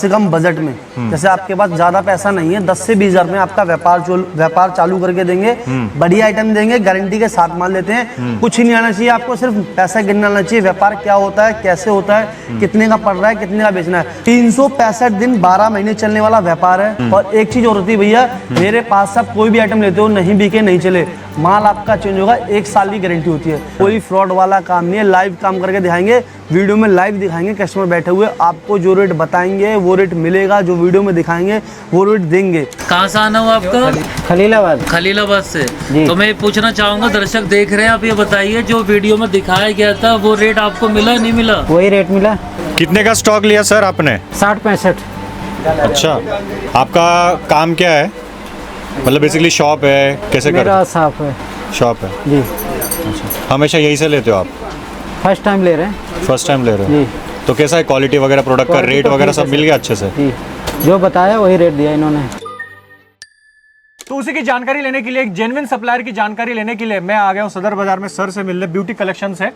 से कम बजट में। जैसे आपके पास ज्यादा पैसा नहीं है, 10 से 20 हज़ार में आपका व्यापार चालू करके देंगे, बढ़िया आइटम देंगे, गारंटी के साथ माल देते हैं। कुछ ही नहीं आना चाहिए आपको, सिर्फ पैसा गिनना आना चाहिए, व्यापार क्या होता है, कैसे होता है, कितने का पड़ रहा है, कितने का बेचना है। 365 दिन 12 महीने चलने वाला व्यापार है। और एक चीज और होती है भैया, मेरे पास आप कोई भी आइटम लेते हो, नहीं बिके नहीं चले, माल आपका चेंज होगा, 1 साल की गारंटी होती है। कोई फ्रॉड वाला काम नहीं है, लाइव काम करके दिखाएंगे, वीडियो में लाइव दिखाएंगे, कस्टमर बैठे हुए आपको जो रेट बताएंगे वो रेट मिलेगा, जो वीडियो में दिखाएंगे वो रेट देंगे। कहाँ से आना हुआ आपका? खलीलाबाद से। तो मैं पूछना चाहूंगा, दर्शक देख रहे हैं, आप ये बताइए जो वीडियो में दिखाया गया था वो रेट आपको मिला नहीं मिला? वही रेट मिला। कितने का स्टॉक लिया सर आपने? 60-65। अच्छा, आपका काम क्या है? मतलब बेसिकली शॉप है, कैसे मेरा शॉप है। शॉप है जी। अच्छा, हमेशा यही से लेते हो आप? फर्स्ट टाइम ले रहे हैं। फर्स्ट टाइम ले रहे हो? जी। तो कैसा है क्वालिटी वगैरह, प्रोडक्ट का रेट वगैरह सब मिल गया अच्छे से? जी, जो बताया वही रेट दिया इन्होंने। तो उसी की जानकारी लेने के लिए, एक जेन्युइन सप्लायर की जानकारी लेने के लिए मैं आ गया हूँ सदर बाजार में सर से मिलने, ब्यूटी कलेक्शन से।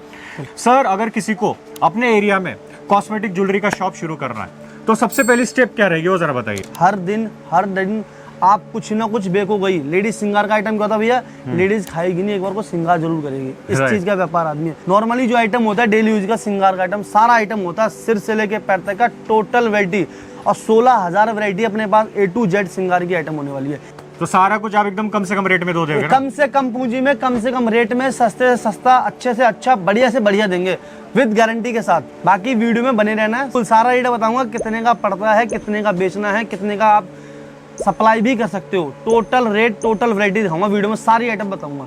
सर, अगर किसी को अपने एरिया में कॉस्मेटिक ज्वेलरी का शॉप शुरू करना है तो सबसे पहली स्टेप क्या रहेगी वो जरा बताइए। हर दिन आप कुछ ना कुछ बेको गई। लेडीज सिंगार का आइटम क्या होता है भैया, लेडीज खाएगी नहीं, एक बार को सिंगार जरूर करेगी, इस चीज का व्यापार आदमी है। नॉर्मली जो आइटम होता है डेली यूज का सिंगार का आइटम, सारा आइटम होता है, सिर से लेके पैर तक का टोटल वैरायटी, और 16,000 वैरायटी अपने पास A to Z सिंगार की आइटम होने वाली है। तो सारा कुछ आप एकदम कम से कम रेट में दो देंगे? कम से कम पूंजी में, कम से कम रेट में, सस्ते से सस्ता, अच्छे से अच्छा, बढ़िया से बढ़िया देंगे, विद गारंटी के साथ। बाकी वीडियो में बने रहना है, कुल सारा रेट बताऊंगा, कितने का पड़ता है, कितने का बेचना है, कितने का आप सप्लाई भी कर सकते हो, टोटल रेट, टोटल वैरायटी दिखाऊंगा वीडियो में, सारी आइटम बताऊंगा।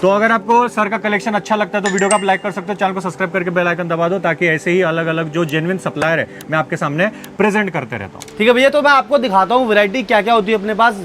तो अगर आपको सर का कलेक्शन अच्छा लगता है तो वीडियो को आप लाइक कर सकते हो, चैनल को सब्सक्राइब करके बेल आइकन दबा दो, ताकि ऐसे ही अलग अलग जो जेन्युइन सप्लायर है मैं आपके सामने प्रेजेंट करते रहता हूँ। ठीक है भैया, तो मैं आपको दिखाता हूँ वैरायटी क्या क्या होती है अपने पास।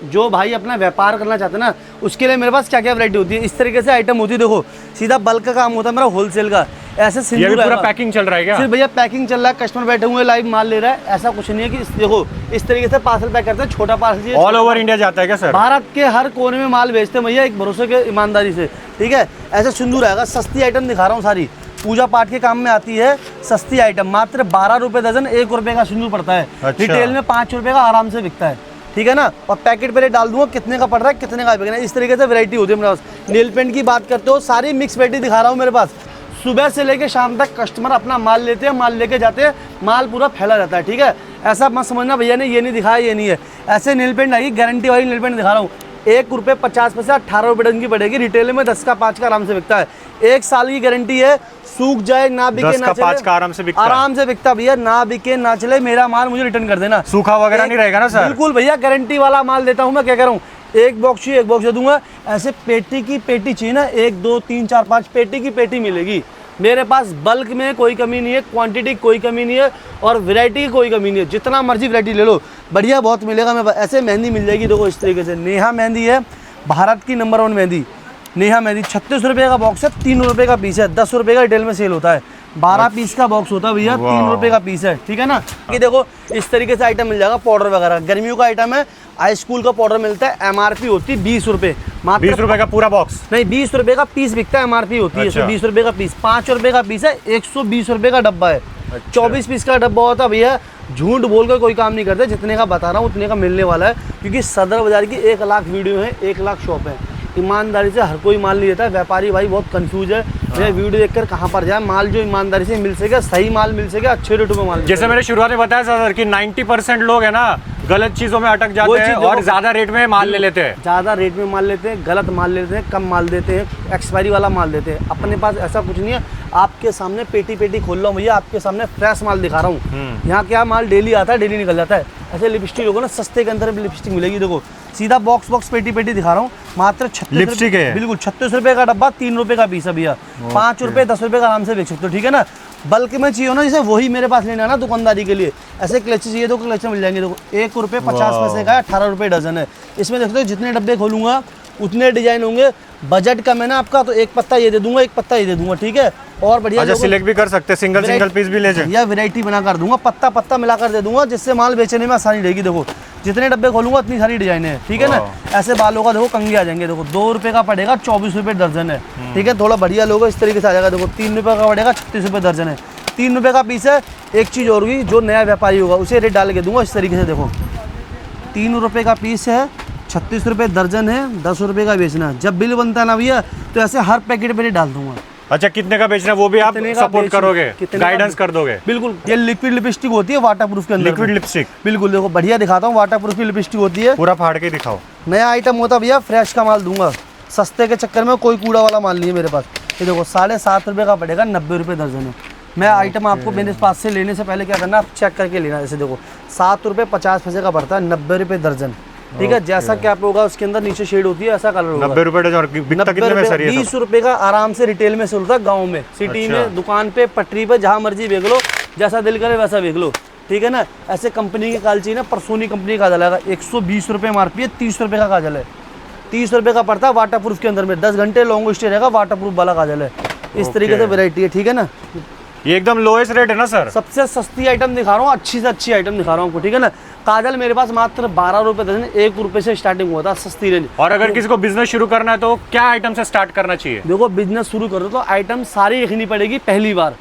जो भाई अपना व्यापार करना चाहते हैं ना, उसके लिए मेरे पास क्या क्या वैरायटी होती है। इस तरीके से आइटम होती है, देखो सीधा बल्क का काम होता है मेरा, होलसेल का। ऐसे सिंदूर पूरा पैकिंग चल रहा है क्या? सिर्फ भैया पैकिंग चल रहा है, कस्टमर बैठे हुए लाइव माल ले रहा है, ऐसा कुछ नहीं है कि देखो इस तरीके से पार्सल पैक करते हैं, छोटा पार्सल। ऑल ओवर इंडिया जाता है क्या सर? भारत के हर कोने में माल बेचते हैं भैया, एक भरोसे के ईमानदारी से। ठीक है, ऐसे सिंदूर आएगा, सस्ती आइटम दिखा रहा हूँ, सारी पूजा पाठ के काम में आती है, सस्ती आइटम, मात्र 12 रुपए दर्जन, 1 रुपए का सिंदूर पड़ता है। अच्छा। रिटेल में 5 रुपए का आराम से बिकता है, ठीक है ना। और पैकेट पे डाल दूंगा कितने का पड़ रहा है, कितने का बिकना है, इस तरीके से वैरायटी होती है मेरे पास। नेल पेंट की बात करते हो, सारी मिक्स वैरायटी दिखा रहा हूँ मेरे पास। सुबह से लेके शाम तक कस्टमर अपना माल लेते हैं, माल लेके जाते हैं, माल पूरा फैला रहता है। ठीक है, ऐसा मत समझना भैया ने ये नहीं दिखाया, ये नहीं है। ऐसे नेल पेंट आएगी, गारंटी वाली नेल पेंट दिखा रहा हूँ, 1 रुपये 50 पैसे, 18 रुपये डजन की पड़ेगी। रिटेल में 10 का 5 का आराम से बिकता है, 1 साल की गारंटी है, सूख जाए ना बिके 10 ना का चले, 5 का आराम से बिकता है। आराम से बिकता भैया, ना बिके ना चले, मेरा माल मुझे रिटर्न कर देना, सूखा वगैरह नहीं रहेगा ना सर? बिल्कुल भैया, गारंटी वाला माल देता हूँ मैं। क्या कह रहा हूँ, 1 बॉक्स ही 1 बॉक्स दे दूंगा। ऐसे पेटी की पेटी चाहिए ना, 1 2 3 4 5 पेटी की पेटी मिलेगी मेरे पास। बल्क में कोई कमी नहीं है, क्वांटिटी कोई कमी नहीं है, और वैरायटी की कोई कमी नहीं है। जितना मर्जी वैरायटी ले लो, बढ़िया बहुत मिलेगा। मैं ऐसे मेहंदी मिल जाएगी, देखो इस तरीके से नेहा मेहंदी है, भारत की नंबर 1 मेहंदी नेहा मेहंदी। 36 रुपये का बॉक्स है, 3 रुपये का पीस है, 10 रुपये का रिटेल में सेल होता है। 12 पीस का बॉक्स होता है भैया, 3 रुपये का पीस है, ठीक है ना। ये देखो इस तरीके से आइटम मिल जाएगा, पाउडर वगैरह, गर्मियों का आइटम है, हाई स्कूल का पाउडर मिलता है। MRP होती है 20 रुपये, मात्र 20 रुपए का पूरा बॉक्स नहीं, 20 रुपये का पीस बिकता है, MRP होती है। अच्छा। 20 रुपये का पीस, 5 रुपये का पीस है, 120 रुपये का डब्बा है। अच्छा। 24 पीस का डब्बा होता है भैया। झूठ बोलकर कोई काम नहीं करते, जितने का बता रहा हूँ उतने का मिलने वाला है, क्योंकि सदर बाजार की 1 लाख वीडियो है, 1 लाख शॉप है। ईमानदारी से हर कोई माल नहीं देता है, व्यापारी भाई बहुत कंफ्यूज है, ये वीडियो देखकर कहाँ पर जाए। माल जो ईमानदारी से मिल सके, सही माल मिल सके, अच्छे रेटों में माल। जैसे मैंने शुरुआत में बताया सर कि 90% लोग है ना गलत चीजों में अटक जाते हैं और ज्यादा रेट में माल ले लेते हैं। ज़्यादा रेट में माल लेते हैं, गलत माल लेते हैं, कम माल देते हैं, एक्सपायरी वाला माल देते हैं। अपने पास ऐसा कुछ नहीं है, आपके सामने पेटी पेटी खोल रहा हूँ भैया, आपके सामने फ्रेश माल दिखा रहा हूँ। यहाँ क्या माल डेली आता है, डेली निकल जाता है। ऐसे लिपस्टिक होगा ना, सस्ते के अंदर भी लिपस्टिक मिलेगी, देखो सीधा बॉक्स पेटी पेटी दिखा रहा हूँ, मात्र 36 लिपस्टिक है, बिल्कुल 36 रुपये का डब्बा, 3 रुपये का पीस है भैया। 5 रुपये 10 रुपये का आराम से बेच सकते हो, ठीक है ना। बल्क में चाहिए ना, जैसे वही मेरे पास लेना है ना दुकानदारी के लिए। ऐसे क्लच चाहिए तो क्लच मिल जाएंगे, देखो 1 रुपये 50 पैसे का, 18 रुपये डजन है। इसमें देखते हो जितने डब्बे खोलूंगा उतने डिजाइन होंगे। बजट कम है ना आपका, तो 1 पत्ता ये दे दूंगा, 1 पत्ता ये दे दूंगा, ठीक है। और बढ़िया अच्छा, सिलेक्ट भी कर सकते हैं, सिंगल पीस भी ले जाए, या वैरायटी बना कर दूंगा, पत्ता पत्ता मिलाकर दे दूंगा, जिससे माल बेचने में आसानी रहेगी। देखो जितने डब्बे खोलूंगा उतनी सारी डिजाइन है, ठीक है ना। ऐसे बालों का देखो कंघी आ जाएंगे, देखो 2 रुपये का पड़ेगा, 24 रुपये दर्जन है, ठीक है। थोड़ा बढ़िया लोगो इस तरीके से आ जाएगा, देखो 3 रुपये का पड़ेगा, 36 रुपये दर्जन है। 3 रुपये का पीस है। एक चीज़ और हुई, जो नया व्यापारी होगा उसे रेट डाल के दूंगा इस तरीके से। देखो 3 रुपये का पीस है, 36 रुपये दर्जन है, 10 रुपये का बेचना है। जब बिल बनता है ना भैया, तो ऐसे हर पैकेट पे रेट डाल दूंगा। अच्छा, कितने का बेचना है वो भी आप कितने का सपोर्ट बेचना, करोगे, कितने का गाइडेंस कर दोगे? बिल्कुल। ये लिक्विड लिपस्टिक होती है वाटर प्रूफ के अंदर। लिक्विड लिपस्टिक, बिल्कुल। देखो बढ़िया दिखाता हूँ, वाटर प्रूफ की लिपस्टिक होती है। पूरा फाड़ के दिखाओ। नया आइटम होता भैया, फ्रेश का माल दूंगा। सस्ते के चक्कर में कोई कूड़ा वाला माल नहीं है मेरे पास। ये देखो 7.5 रुपये का पड़ेगा, 90 रुपये दर्जन है। मैं आइटम आपको मेरे पास से लेने से पहले क्या करना, आप चेक करके लेना। जैसे देखो 7 रुपये 50 पैसे का पड़ता है, 90 रुपये दर्जन। ठीक है, जैसा कैप होगा उसके अंदर नीचे शेड होती है, ऐसा कलर होगा। 90 रुपये डजन। बिकता कितने में सर ये सब? 20 रुपये का आराम से रिटेल में चलता है गाँव में, सिटी में, दुकान पे, पटरी पे, जहाँ मर्जी बेच लो, जैसा दिल करे वैसा बेच लो। ठीक है ना। ऐसे कंपनी की कालची ना, परसोनी कंपनी का काजल आएगा 120 रुपये MRP है, 30 रुपये का काजल है। 30 रुपये का पड़ता है वाटर प्रूफ के अंदर में, 10 घंटे लॉन्ग स्टे रहेगा, वाटर प्रूफ वाला काजल है। इस तरीके से वैरायटी है। ठीक है ना। ये एकदम लोएस्ट रेट है ना सर? सबसे सस्ती आइटम दिखा रहा हूँ, अच्छी से अच्छी आइटम दिखा रहा हूँ आपको। ठीक है ना। काजल मेरे पास मात्र 12 रुपये दर्जन, 1 रुपये से स्टार्टिंग हुआ था, सस्ती रेंज। और अगर किसी को बिजनेस शुरू करना है तो क्या आइटम से स्टार्ट करना चाहिए? देखो बिजनेस शुरू करो तो आइटम सारी रखनी पड़ेगी पहली बार।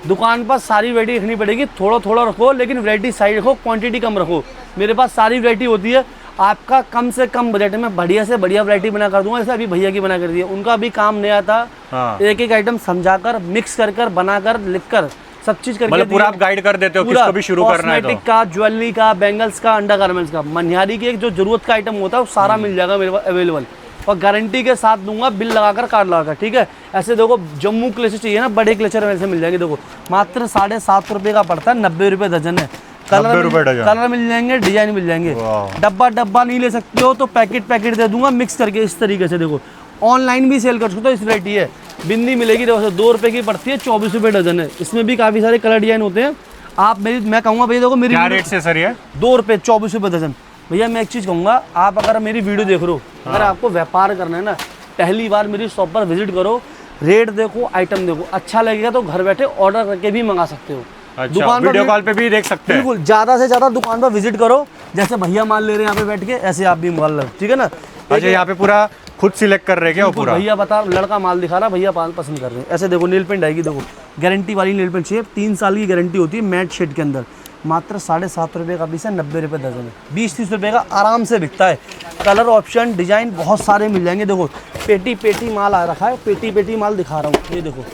दुकान पर सारी वैरायटी रखनी पड़ेगी, थोड़ा थोड़ा रखो, लेकिन वैरायटी साइड रखो, क्वांटिटी कम रखो। मेरे पास सारी वैरायटी होती है। आपका कम से कम बजट में बढ़िया से बढ़िया वैरायटी बना कर दूंगा। जैसे अभी भैया की बना कर दी है, उनका भी काम नया था। एक एक आइटम समझाकर, मिक्स कर कर, बनाकर, लिखकर, सब चीज करके मतलब पूरा आप गाइड कर देते हो किसको भी शुरू करना है तो? कॉस्मेटिक का, ज्वेलरी का, बैंगल्स का, अंडर गारमेंट्स का, मनिहारी की एक जो जरूरत का आइटम होता है वो सारा मिल जाएगा मेरे पास अवेलेबल, और गारंटी के साथ दूंगा, बिल लगाकर, कार्ड लगाकर। ठीक है। ऐसे देखो जम्मू क्लेचर चाहिए ना, बड़े क्लेचर वैसे मिल जाएंगे। देखो मात्र 7.5 रुपये का पड़ता है, 90 रुपये दर्जन है। कलर मिल जाएंगे, डिजाइन मिल जाएंगे। डब्बा डब्बा नहीं ले सकते हो तो पैकेट पैकेट दे दूंगा मिक्स करके इस तरीके से। देखो ऑनलाइन भी सेल कर सकते हो, इस वैरायटी है। बिंदी मिलेगी, देखो 2 रुपये की पड़ती है, 24 रुपये डजन है। इसमें भी काफ़ी सारे कलर डिजाइन होते हैं। आप मैं कहूँगा भैया देखो मेरी क्या रेट से सर ये? 2 रुपये 24 रुपये डजन। भैया मैं एक चीज़ कहूँगा, आप अगर मेरी वीडियो देख रहे हो, अगर आपको व्यापार करना है ना, पहली बार मेरी शॉप पर विजिट करो, रेट देखो, आइटम देखो, अच्छा लगेगा तो घर बैठे ऑर्डर करके भी मंगा सकते हो। अच्छा, दुकान वीडियो कॉल पे भी देख सकते हैं। बिल्कुल, ज़्यादा से ज़्यादा दुकान पर विजिट करो। जैसे भैया माल ले रहे हैं यहाँ पे बैठ के, ऐसे आप भी माल लो। ठीक है ना। अच्छा, यहाँ पे पूरा खुद सिलेक्ट कर रहे हैं क्या पूरा? भैया बता, लड़का माल दिखा रहा, भैया माल पसंद कर रहे हैं। ऐसे देखो नील पेंट आएगी, देखो गारंटी वाली नील पेंट चाहिए, 3 साल की गारंटी होती है मैट शेड के अंदर। मात्र 7.5 रुपये का पीस है, 90 रुपये दर्जन है। 20-30 रुपये का आराम से बिकता है। कलर ऑप्शन, डिजाइन बहुत सारे मिल जाएंगे। देखो पेटी पेटी माल आ रखा है, पेटी पेटी माल दिखा रहा हूँ। ये देखो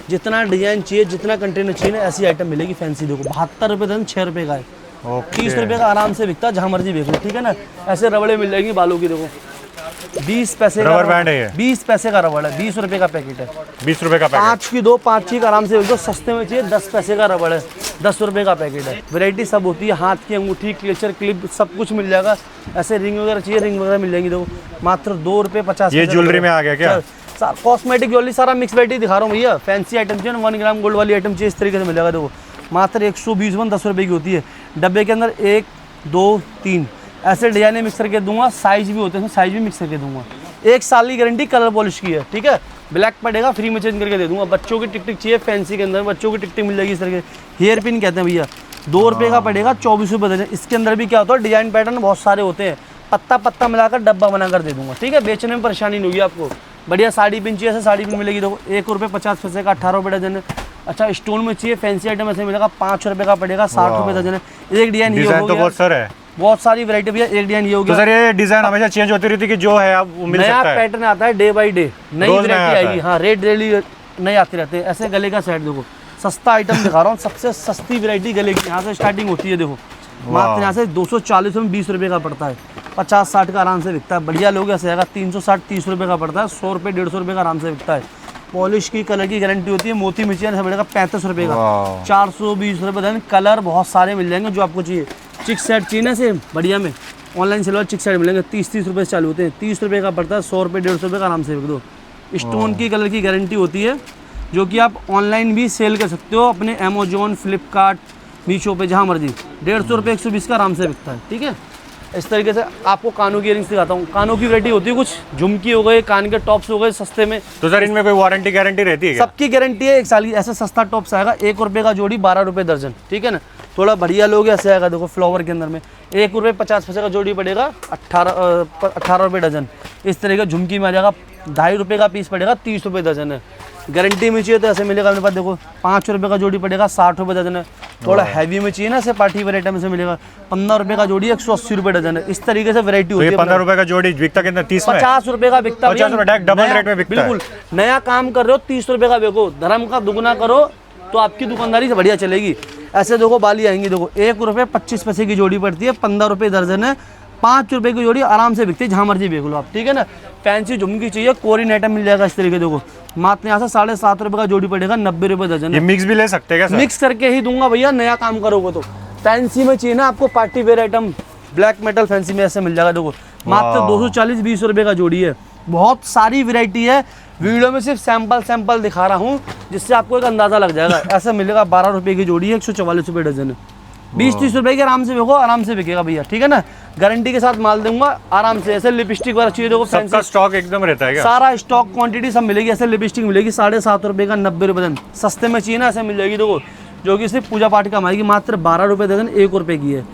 जितना डिजाइन चाहिए, जितना कंटेनर चाहिए ना, ऐसी आइटम मिलेगी फैंसी। देखो 72 रुपये दर्जन, 6 रुपये का है। 30 रुपये का आराम से बिकता है, जहाँ मर्जी बेच लो। ठीक है ना। ऐसे रबड़े मिल जाएंगी बालों की, देखो 20 पैसे का रबर बैंड है ये? 20 पैसे का रबड़ है, 20 रुपये का पैकेट है। 20 रुपये का पैकेट। 5 की 2, 5 की आराम से बेच दो। सस्ते में चाहिए 10 पैसे का रबड़ है, 10 रुपये का पैकेट है। वैरायटी सब होती है, हाथ की अंगूठी, क्लेचर, क्लिप, सब कुछ मिल जाएगा। ऐसे रिंग वगैरह चाहिए, रिंग वगैरह मिल जाएंगी। देखो मात्र 2 रुपये 50 ये ज्वेलरी में आ गया क्या? कॉस्मेटिक ज्वेलरी सारा मिक्स वैरायटी दिखा रहा हूँ भैया। फैंसी आइटम चाहिए, 1 ग्राम गोल्ड वाली आइटम चाहिए, इस तरीके से मिल जाएगा। देखो मात्र 120 10 रुपये की होती है। डब्बे के अंदर 1 2 3 ऐसे डिजाइने मिक्स करके दूंगा। साइज भी होते हैं, साइज भी मिक्स करके दूंगा। 1 साल की गारंटी, कलर पॉलिश की है। ठीक है। ब्लैक पड़ेगा, फ्री में चेंज करके दे दूंगा। बच्चों की टिक टिक चाहिए फैंसी के अंदर, बच्चों की टिक टिक मिल जाएगी इस तरह के। हेयर पिन कहते हैं भैया, 2 रुपये का पड़ेगा, 24 रुपये दर्जन। इसके अंदर भी क्या होता है, डिजाइन पैटर्न बहुत सारे होते हैं। पत्ता पत्ता मिलाकर डब्बा बनाकर दे दूंगा। ठीक है। बेचने में परेशानी नहीं होगी आपको। बढ़िया साड़ी पिन चाहिए, ऐसे साड़ी पिन मिलेगी। देखो 1 रुपये 50 पैसे का, 18 रुपये डजन है। अच्छा स्टोन में चाहिए फैंसी आइटम, ऐसे मिलेगा, 5 रुपये का पड़ेगा, 60 रुपये दर्जन है। एक डिजाइन ये हो तो गया, बहुत सर है, बहुत सारी वैरायटी भैया। एक डिजाइन ये हो तो गया। सर ये डिजाइन हमेशा चेंज होती रहती है कि जो है आप वो मिल नया सकता है? पैटर्न आता है डे बाई डे, नई रोज नया वैरायटी आता आएगी। है। हाँ, रेट डेली नए आते रहते हैं। ऐसे गले का सेट देखो, सस्ता आइटम दिखा रहा हूँ, सबसे सस्ती वैरायटी गले की, यहाँ से स्टार्टिंग होती है। देखो मात्र यहाँ से 240 में 20 रुपये का पड़ता है, 50-60 का आराम से बिकता है। बढ़िया लोग ऐसे आएगा, 360-30 रुपये का पड़ता है, 100 रुपये 150 रुपये का आराम से बिकता है। पॉलिश की कलर की गारंटी होती है। मोती मिर्चियाँ से मिलेगा 35 रुपये का, 420 रुपये दर्जन। कलर बहुत सारे मिल जाएंगे जो आपको चाहिए। चिक सेट चाहिए ना से बढ़िया में, ऑनलाइन सिलवा चिक सेट मिलेंगे, 30-30 रुपये से चालू होते हैं। 30 रुपये का पड़ता है, 100 रुपये 150 रुपये का आराम से बिक दो। स्टोन की कलर की गारंटी होती है, जो कि आप ऑनलाइन भी सेल कर सकते हो अपने अमेजोन, फ्लिपकार्ट, मीशो पे, जहाँ मर्जी। 150 रुपये 120 का आराम से बिकता है। ठीक है। इस तरीके से आपको कानों की इयरिंग्स दिखाता हूँ। कानों की वैरायटी होती है, कुछ झुमकी हो गए, कान के टॉप्स हो गए सस्ते में। तो सर इनमें कोई वारंटी गारंटी रहती है क्या? सबकी गारंटी है 1 साल की। ऐसे सस्ता टॉप्स आएगा 1 रुपये का जोड़ी, 12 रुपये दर्जन। ठीक है ना। थोड़ा बढ़िया लोग ऐसे आएगा, देखो फ्लावर के अंदर में 1 रुपये 50 पैसे का जोड़ी पड़ेगा, 18 रुपये डजन। इस तरह का झुमकी में आ जाएगा, 2.5 रुपये का पीस पड़ेगा, 30 रुपये दर्जन है। गारंटी में चाहिए तो ऐसे मिलेगा मेरे पास, देखो 5 रुपये का जोड़ी पड़ेगा, 60 रुपये दर्जन है। थोड़ा हैवी में चाहिए ना, ऐसे पार्टी वेयर आइटम से मिलेगा 15 रुपये का जोड़ी, 180 रुपये डजन है। इस तरीके से वैरायटी तो होती ये है। 15 रुपए का जोड़ी बिकता कितना, 30 में? 50 रुपये का बिकता है। 50 रुपये डायरेक्ट डबल रेट में बिकता है। बिल्कुल नया काम कर रहे हो 30 रुपये का बेचो, धर्म का दुगुना करो तो आपकी दुकानदारी से बढ़िया चलेगी। ऐसे देखो बाली आएंगी, देखो 1 रुपये 25 पैसे की जोड़ी पड़ती है, 15 रुपये दर्जन है, 5 रुपये की जोड़ी आराम से बिकती है, जहाँ मर्जी बेच लो आप, ठीक है ना। फैंसी झुमकी चाहिए, कोरियन आइटम मिल जाएगा इस तरीके, देखो मात्र यहाँ से 7.5 रुपये का जोड़ी पड़ेगा, 90 रुपये दर्जन ये है। मिक्स भी ले सकते हैं क्या सर? मिक्स करके ही दूंगा भैया, नया काम करोगे तो। फैंसी में चाहिए ना आपको party wear item, black metal fancy में ऐसे मिल जाएगा, देखो मात्र 240-20 रुपये का जोड़ी है। बहुत सारी वैरायटी है, वीडियो में सिर्फ सैंपल दिखा रहा हूँ जिससे आपको एक अंदाजा लग जाएगा। ऐसा मिलेगा 12 रुपये की जोड़ी है, 144 रुपये डजन है, 20-30 रुपये की आराम से देखो, आराम से बिकेगा भैया, ठीक है ना। गारंटी के साथ माल दूंगा आराम से। ऐसे लिपस्टिक वाला चाहिए, देखो सबका स्टॉक एकदम रहता है क्या? सारा स्टॉक क्वांटिटी सब मिलेगी। ऐसे लिपस्टिक मिलेगी 7.5 रुपये का, 90 रुपये डजन। सस्ते में चाहिए ना, ऐसे मिल जाएगी, देखो जो कि सिर्फ पूजा पाठ का आएगी, मात्र 12 रुपये डजन, 1 रुपये की है।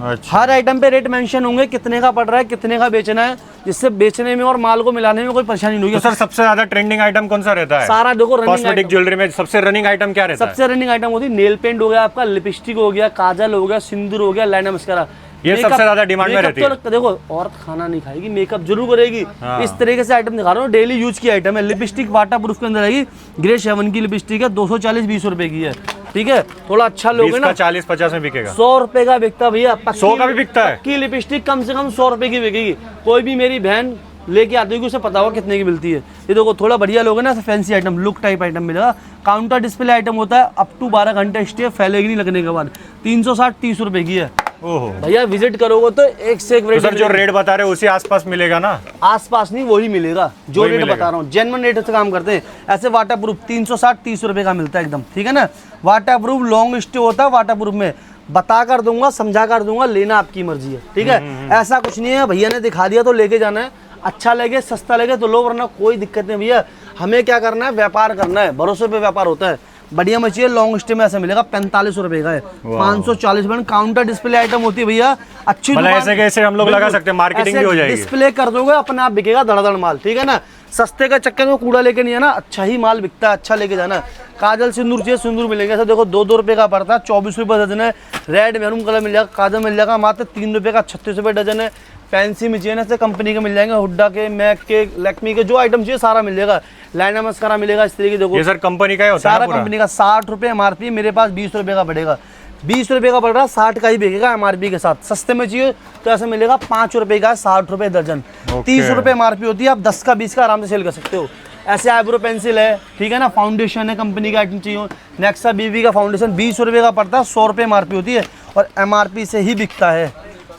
अच्छा, हर आइटम पे रेट मेंशन होंगे, कितने का पड़ रहा है, कितने का बेचना है, जिससे बेचने में और माल को मिलाने में कोई परेशानी नहीं तो होगी। सर सबसे ज्यादा ट्रेंडिंग आइटम कौन सा रहता है? सारा देखो रनिंग कॉस्मेटिक ज्वेलरी में सबसे रनिंग आइटम क्या रहता है? सबसे रनिंग आइटम होती है नेल पेंट हो गया आपका, लिपस्टिक हो गया, काजल हो गया, सिंदूर हो गया, लाइनर मस्कारा। ये सबसे ज्यादा डिमांड में रहती है। तो देखो औरत खाना नहीं खाएगी, मेकअप जरूर करेगी। इस तरीके से आइटम दिखा रहा हूँ, डेली यूज की आइटम है। लिपस्टिक वाटर प्रूफ के अंदर आएगी, ग्रे 7 की लिपस्टिक है, 240-20 रुपए की है, ठीक है। थोड़ा अच्छा लोगे ना, 40-50 में बिकेगा। 100 रुपए का बिकता भैया, 100 का भी बिकता है? की लिपस्टिक कम से कम 100 रुपए की बिकेगी। कोई भी मेरी बहन लेके आती होगी, उसे पता होगा कितने की मिलती है। ये देखो थोड़ा बढ़िया लोगे ना, fancy item, look type item मिलेगा। काउंटर डिस्प्ले आइटम होता है, अप टू 12 घंटे स्टे, फैलेगी नहीं लगने के बाद। 360-30 रुपए की है ओहो भैया। विजिट करोगे तो एक से एक तो सर जो रेट बता रहे हो उसी आसपास मिलेगा ना? आसपास नहीं, वही मिलेगा जो वही रेट मिलेगा। बता रहा हूँ, जेन्युइन रेट से काम करते हैं। ऐसे वाटर प्रूफ 360-30 रुपए का मिलता है एकदम, ठीक है ना। वाटर प्रूफ लॉन्ग स्टे होता है, वाटर प्रूफ में बता कर दूंगा, समझा कर दूंगा, लेना आपकी मर्जी है, ठीक है। ऐसा कुछ नहीं है, भैया ने दिखा दिया तो लेके जाना है। अच्छा लगे, सस्ता लगे तो लो, वरना कोई दिक्कत नहीं भैया। हमें क्या करना है, व्यापार करना है, भरोसे पे व्यापार होता है। बढ़िया मछली है, लॉन्ग स्टे में ऐसा मिलेगा, 45 रुपए का है, 540 रुपए। काउंटर डिस्प्ले आइटम होती है भैया, अच्छी मतलब ऐसे कैसे हम लोग लगा सकते हैं, मार्केटिंग भी हो जाएगी। डिस्प्ले कर दोगे अपने आप बिकेगा धड़ाधड़ माल, ठीक है ना। सस्ते का चक्कर में कूड़ा लेके नहीं आना, अच्छा ही माल बिकता है, अच्छा लेके जाना। काजल सिंदूर चाहिए, सिंदूर मिलेंगे। ऐसा देखो 2-2 रुपए का पड़ता है, 24 रुपए डजन है। रेड मैरून कलर मिल जाएगा, काजल मिल जाएगा मात्र 3 रुपए का, 36 रुपए डजन है। फैंसी में चाहिए ना, ऐसे कंपनी के मिल जाएंगे, हुड्डा के, मैक के, लैक्मी के, जो आइटम चाहिए सारा मिल जाएगा। लाइनर मस्कारा मिलेगा इस तरीके, देखो ये सर कंपनी का ही होता है सारा ना पूरा? कंपनी का। 60 रुपये एमआरपी, मेरे पास 20 रुपये का पड़ेगा, 20 रुपये का पड़ रहा है, 60 का ही बिकेगा एमआरपी के साथ। सस्ते में चाहिए तो ऐसा मिलेगा 5 रुपये का, 60 रुपये दर्जन, 30 रुपये एमआरपी होती है। आप 10 का 20 का आराम से सेल कर सकते हो। ऐसे आईब्रो पेंसिल है, ठीक है ना, फाउंडेशन है, कंपनी का आइटम चाहिए। नेक्सा बीबी का फाउंडेशन 20 रुपये का पड़ता है, 100 रुपये एमआरपी होती है और एमआरपी से ही बिकता है।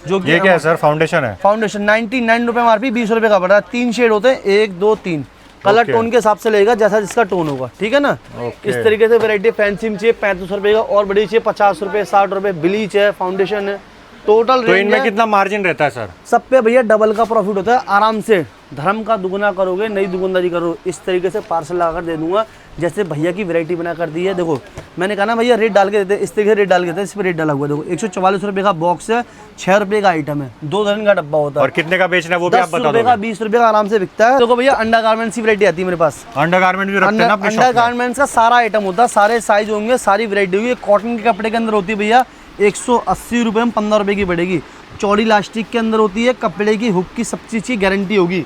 जो कि ये क्या है सर? फाउंडेशन है? फाउंडेशन 99 रुपये एमआरपी, 20 रुपये का पड़ रहा है। 3 शेड होते हैं, 1, 2, 3 कलर टोन के हिसाब से लगेगा, जैसा जिसका टोन होगा, ठीक है ना। इस तरीके से वैरायटी फैंसी में चाहिए 35 रुपये का, और बड़ी चाहिए 50 रुपये, 60 रुपये। ब्लीच है, फाउंडेशन है, टोटल तो रेंज इनमें है। कितना मार्जिन रहता है सर? सब पे भैया डबल का प्रॉफिट होता है आराम से। धर्म का दुगुना करोगे, नई दुकानदारी करो। इस तरीके से पार्सल लगा कर दे दूंगा, जैसे भैया की वैरायटी बना कर दी है। देखो मैंने कहा ना भैया रेट डाल के देते, इस तरीके से रेट डाल के देते, इस पर रेट डाला हुआ है। देखो 144 रुपये का बॉक्स है, 6 रुपये का आइटम है, 2 दर्जन का डब्बा होता है। और कितने का बेचना है वो भी आप 10 बता रुपये का, दो। 20 रुपये का आराम से बिकता है। देखो भैया अंडर गारमेंट्स की वैरायटी आती है मेरे पास। अंडरगारमेंट भी रखते हैं ना अपने अंडर शॉप में? गारमेंट्स का सारा आइटम होता है, सारे साइज होंगे, सारी वैरायटी होगी। कॉटन के कपड़े के अंदर होती है भैया 180 रुपये में 15 रुपये की पड़ेगी। चौड़ी लास्टिक के अंदर होती है, कपड़े की हुक की सब चीज़ की गारंटी होगी।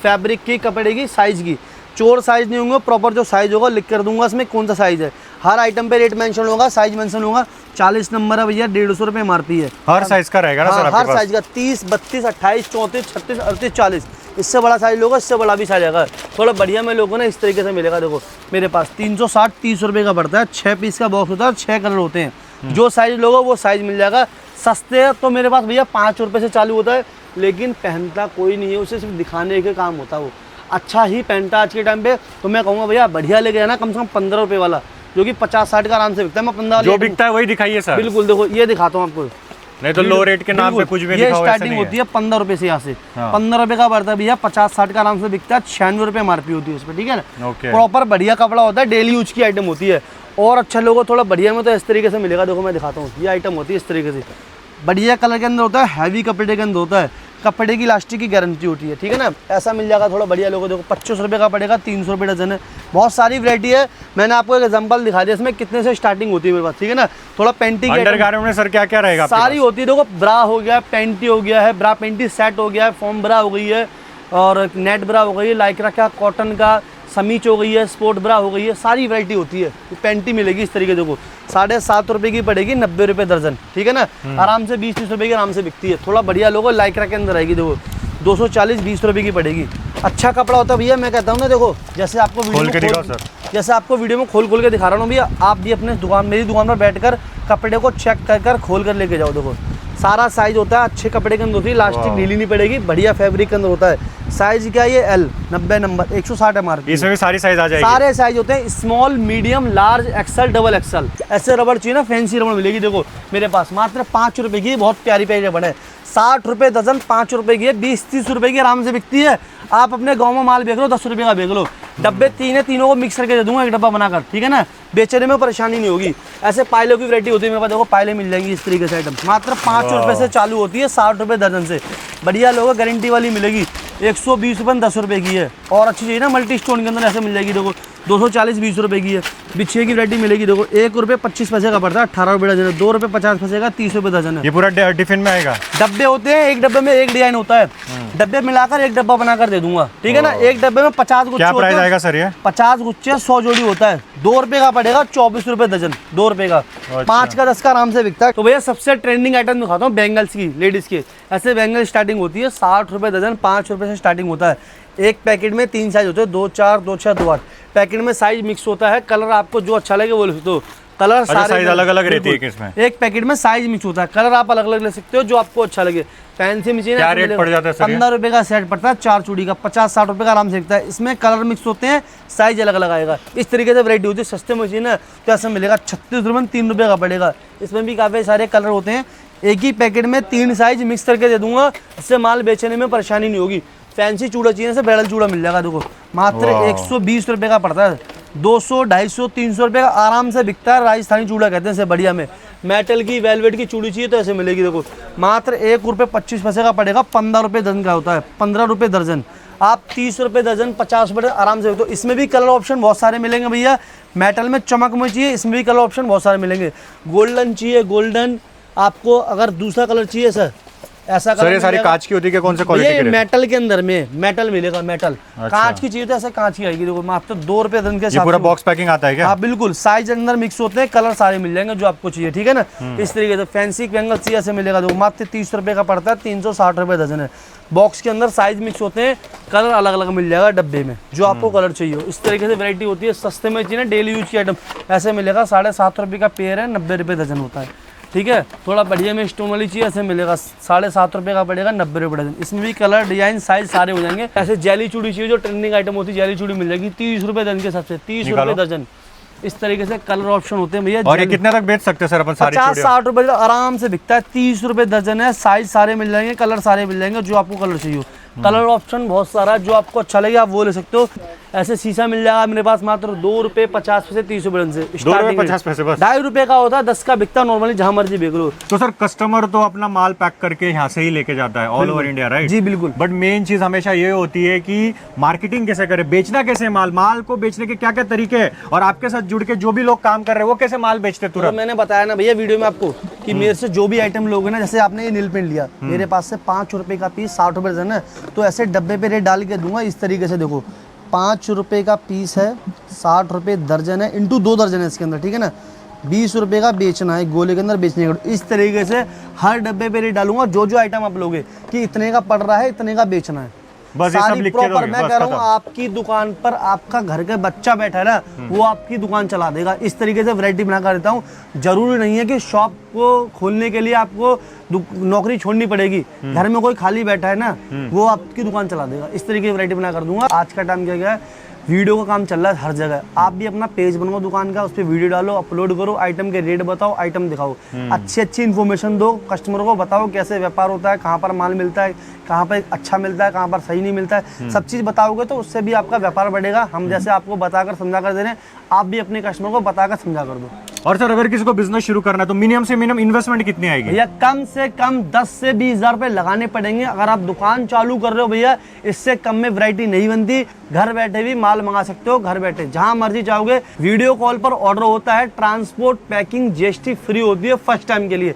फैब्रिक की, कपड़े की, साइज की, चोर साइज नहीं होंगे, प्रॉपर जो साइज होगा लिख कर दूंगा इसमें कौन सा साइज है। हर आइटम पे रेट मेंशन होगा, साइज मेंशन होगा। 40 नंबर है भैया, 150 रुपये एमआरपी है। हर साइज का रहेगा ना सर हाँ, आपके हर पास? साइज का 30, 32, 28, 34, 36, 38, 40। इससे बड़ा साइज लोगे, इससे बड़ा भी साइज आएगा। थोड़ा बढ़िया में लोगों ना इस तरीके से मिलेगा। देखो मेरे पास 360-30 रुपये का पड़ता है, 6 पीस का बॉक्स होता है, 6 कलर होते हैं। जो साइज लोगे वो साइज मिल जाएगा। सस्ते है तो मेरे पास भैया 5 रुपये से चालू होता है, लेकिन पहनता कोई नहीं है, उसे सिर्फ दिखाने के काम होता है। वो अच्छा ही पहनता आज के टाइम पे। तो मैं कहूँगा भैया बढ़िया लेके जाना, कम से कम 15 रुपये वाला, जो कि 50-60 का आराम से बिकता है। मैं 15 जो बिकता है वही दिखाइए सर। बिल्कुल, देखो ये दिखाता हूँ आपको। नहीं तो लो रेट के नाम पे कुछ भी ये दिखाओ, ऐसा स्टार्टिंग नहीं होती है 15 रुपये से। यहाँ से हाँ। 15 रुपये का पड़ता है भैया, 50-60 का आराम से बिकता है। 96 रुपये एमआरपी होती है उस पर, ठीक है ना। ओके। प्रॉपर बढ़िया कपड़ा होता है, डेली यूज की आइटम होती है। और अच्छा लोगों थोड़ा बढ़िया में तो इस तरीके से मिलेगा। देखो मैं दिखाता हूँ, ये आइटम होती है इस तरीके से, बढ़िया कलर के अंदर होता है, हैवी कपड़े के अंदर होता है। कपड़े की इलास्टिक की गारंटी होती है, ठीक है ना। ऐसा मिल जाएगा थोड़ा बढ़िया लोगों, देखो 25 रुपये का पड़ेगा, 300 रुपये डजन है। बहुत सारी वैरायटी है, मैंने आपको एक एग्जांपल दिखा दिया इसमें कितने से स्टार्टिंग होती है मेरे पास, ठीक है ना। थोड़ा पेंटी अंडरगारमेंट में सर क्या क्या रहेगा आपके सारी होती है, देखो ब्रा हो गया, पेंटी हो गया है, ब्रा पेंटी सेट हो गया है, फॉर्म ब्रा हो गई है, और नेट ब्रा हो गई है, लाइक्रा का, कॉटन का, समीच हो गई है, स्पोर्ट ब्रा हो गई है, सारी वैरायटी होती है। पेंटी मिलेगी इस तरीके, देखो 7.5 रुपये की पड़ेगी, 90 रुपये दर्जन, ठीक है ना। आराम से 20-30 रुपये की आराम से बिकती है। थोड़ा बढ़िया लोगो लाइक्रा के अंदर आएगी, देखो 240-20 रुपये की पड़ेगी। अच्छा कपड़ा होता है भैया, मैं कहता हूँ ना, देखो जैसे आपको जैसे आपको वीडियो में खोल के दिखा रहा हूँ भैया, आप भी अपने दुकान, मेरी दुकान पर बैठकर कपड़े को चेक कर खोल कर लेके जाओ। देखो सारा साइज होता है, अच्छे कपड़े के अंदर होती है, इलास्टिक ढीली नहीं पड़ेगी, बढ़िया फैब्रिक के अंदर होता है। साइज क्या है ये L 90 नंबर 160 MRP, इसमें भी सारी साइज आ जाएगी। सारे साइज होते हैं, small, medium, large, XL, double XL. ऐसे रबड़ चाहिए ना, फैंसी रबड़ मिलेगी, देखो मेरे पास मात्र 5 रुपए की, बहुत प्यारी प्यारी रबड़ है। 60 रुपये दर्जन, 5 रुपए की है, 20-30 रुपए की आराम से बिकती है। आप अपने गाँव में माल बेच लो, 10 रुपये का बेच लो। डब्बे 3 है, तीनों को मिक्स करके दे दूंगा एक डब्बा बनाकर, ठीक है ना। बेचने में परेशानी नहीं होगी। ऐसे पायलों की वैरायटी होती है मेरे पास, देखो पायलें मिल जाएंगी इस तरीके से आइटम, मात्र 5 रुपये से चालू होती है, 60 रुपये दर्जन से। बढ़िया लोगों, गारंटी वाली मिलेगी, 120 रुपये 10 रुपये की है। और अच्छी चाहिए ना मल्टी स्टोन के अंदर, ऐसे मिल जाएगी, देखो 240-20 रुपये की है। बिछे की वैरायटी मिलेगी, देखो 1 रुपये 25 पैसे का पड़ता है, 18 रुपये डजन है, 2 रुपये 50 पैसे का, 30 रुपये दर्जन है। ये पूरा टिफिन में आएगा। डब्बे होते हैं, एक डब्बे में एक डिजाइन होता है, डब्बे मिलाकर एक डब्बा बनाकर दे दूंगा, ठीक है ना। एक डब्बे में 50 गुच्छे, क्या प्राइस आएगा सर ये? 50 गुच्छे 100 जोड़ी होता है, 2 रुपये का पड़ेगा, 24 रुपये दर्जन, 2 रुपये का। 5 का 10 का आराम से बिकता है। तो भैया सबसे ट्रेंडिंग आइटम दिखाता हूँ, बैंगल्स की, लेडीज के। ऐसे बैंगल स्टार्टिंग होती है 60 रुपये दर्जन, 5 रुपये से स्टार्टिंग होता है। एक पैकेट में 3 साइज होते हैं, 2, 4, 2, 6, 2, 8। पैकेट में साइज मिक्स होता है, कलर आपको जो अच्छा लगे वो ले सकते हो। कलर सारे साइज अलग अलग रहती है इसमें। एक पैकेट में साइज मिक्स होता है, कलर आप अलग अलग ले सकते हो, जो आपको अच्छा लगे। फैंसी मशीन क्या रेट पड़ जाता है सर? 15 रुपये का सेट पड़ता है, 4 चूड़ी का, 50-60 रुपये का आराम से बिकता है। इसमें कलर मिक्स होते हैं, साइज अलग अलग आएगा। इस तरीके से वैरायटी होती है। सस्ते मशीन है तो ऐसा मिलेगा 36 रुपये 3 रुपये का पड़ेगा। इसमें भी काफ़ी सारे कलर होते हैं। एक ही पैकेट में 3 साइज मिक्स करके दे दूंगा, इससे माल बेचने में परेशानी नहीं होगी। फैंसी चूड़ा चाहिए से ब्राइडल चूड़ा मिल जाएगा, देखो मात्र 120 रुपये का पड़ता है, 200, 250, 300 रुपये का आराम से बिकता है। राजस्थानी चूड़ा कहते हैं इसे, बढ़िया में। मेटल की, वेलवेट की चूड़ी चाहिए तो ऐसे मिलेगी, देखो मात्र 1 रुपये 25 पैसे का पड़ेगा, 15 रुपये दर्जन का होता है, 15 रुपये दर्जन। आप 30 रुपये दर्जन, 50 रुपये आराम से। तो इसमें भी कलर ऑप्शन बहुत सारे मिलेंगे भैया। मेटल में चमक में चाहिए, इसमें भी कलर ऑप्शन बहुत सारे मिलेंगे। गोल्डन चाहिए, गोल्डन। आपको अगर दूसरा कलर चाहिए सर, ऐसा सर ये सारी कांच की होती है, कौन से क्वालिटी की? मेटल के अंदर में मेटल मिलेगा, मेटल। कांच की चाहिए तो ऐसे कांच की आएगी, देखो मात्र 2 रुपये दर्जन के साथ। ये पूरा बॉक्स पैकिंग आता है क्या? हाँ बिल्कुल, साइज अंदर मिक्स होते हैं, कलर सारे मिल जाएंगे जो आपको चाहिए, ठीक है ना। इस तरीके से फैंसी बैंगल चाहिए ऐसे मिलेगा, देखो मात्र 30 रुपये का पड़ता है, 360 रुपये दर्जन है। बॉक्स के अंदर साइज मिक्स होते हैं, कलर अलग अलग मिल जाएगा डब्बे में, जो आपको कलर चाहिए हो। इस तरीके से वैरायटी होती है। सस्ते में चाहिए ना डेली यूज की आइटम, ऐसे मिलेगा। 7.5 रुपये का पेयर है, 90 रुपये दर्जन होता है, ठीक है। थोड़ा बढ़िया में स्टोन वाली चीज़ ऐसे मिलेगा, 7.5 रुपये का पड़ेगा, 90 रुपये डजन। इसमें भी कलर, डिजाइन, साइज सारे हो जाएंगे। ऐसे जेली चूड़ी चाहिए, जो ट्रेंडिंग आइटम होती है, जेली चूड़ी मिल जाएगी 30 रुपये दर्जन के हिसाब से, 30 रुपये दर्जन। इस तरीके से कलर ऑप्शन होते हैं भैया। और ये कितने तक बेच सकते हैं सर अपन? 50-60 रुपये आराम से बिकता है, 30 रुपये दर्जन है। साइज सारे मिल जाएंगे, कलर सारे मिल जाएंगे, जो आपको कलर चाहिए हो। कलर ऑप्शन बहुत सारा है, जो आपको अच्छा लगे आप वो ले सकते हो। ऐसे शीशा मिल जाएगा मेरे पास मात्र 2 रुपये 50 पैसे, 30 रुपये से स्टार्टिंग। 50 पैसे बस। 2.5 रुपये का होता है, 10 का बिकता नॉर्मली, जहाँ मर्जी बेच लो। तो सर कस्टमर तो अपना माल पैक करके यहाँ से ही लेके जाता है ऑल ओवर इंडिया, राइट? जी बिल्कुल। बट मेन चीज हमेशा ये होती है कि मार्केटिंग कैसे करे, बेचना कैसे, माल को बेचने के क्या क्या तरीके हैं, और आपके साथ जुड़ के जो भी लोग काम कर रहे हैं वो कैसे माल बेचते तो तुरंत? मैंने बताया ना भैया वीडियो में आपको कि मेरे से जो भी आइटम लोगे ना, जैसे आपने ये नील पेंट लिया, मेरे पास से 5 रुपये का पीस 60 रुपये दर्जन है, तो ऐसे डब्बे पे रेट डाल के दूंगा इस तरीके से। देखो 5 रुपये का पीस है, 60 रुपये दर्जन है, इंटू 2 दर्जन है इसके अंदर, ठीक है ना। 20 रुपये का बेचना है, गोले के अंदर बेचने का। इस तरीके से हर डब्बे पे रेट डालूंगा, जो आइटम आप लोगे कि इतने का पड़ रहा है, इतने का बेचना है। बस ये सब लिख के दोगे, मैं बस कह रहा हूँ खत्म। आपकी दुकान पर आपका घर का बच्चा बैठा है ना, वो आपकी दुकान चला देगा। इस तरीके से वैरायटी बना कर देता हूँ। जरूरी नहीं है कि शॉप को खोलने के लिए आपको नौकरी छोड़नी पड़ेगी। घर में कोई खाली बैठा है ना, वो आपकी दुकान चला देगा। इस तरीके की वैरायटी बना कर दूंगा। आज का टाइम क्या गया है, वीडियो का काम चल रहा है हर जगह। आप भी अपना पेज बनाओ दुकान का, उस पर वीडियो डालो, अपलोड करो, आइटम के रेट बताओ, आइटम दिखाओ, अच्छी इन्फॉर्मेशन दो, कस्टमर को बताओ कैसे व्यापार होता है, कहाँ पर माल मिलता है, कहाँ पर अच्छा मिलता है, कहाँ पर सही नहीं मिलता है। सब चीज़ बताओगे तो उससे भी आपका व्यापार बढ़ेगा। हम जैसे आपको बताकर समझा कर दे रहे हैं, आप भी अपने कस्टमर को बताकर समझा कर दो। और सर अगर किसी को बिजनेस शुरू करना है तो मिनिमम से मिनिमम इन्वेस्टमेंट कितनी आएगी? भैया कम से कम 10 से 20 हजार रुपए लगाने पड़ेंगे। अगर आप दुकान चालू कर रहे हो भैया, इससे कम में वैरायटी नहीं बनती। घर बैठे भी माल मंगा सकते हो, घर बैठे जहां मर्जी चाहोगे। वीडियो कॉल पर ऑर्डर होता है, ट्रांसपोर्ट पैकिंग GST फ्री होती है फर्स्ट टाइम के लिए।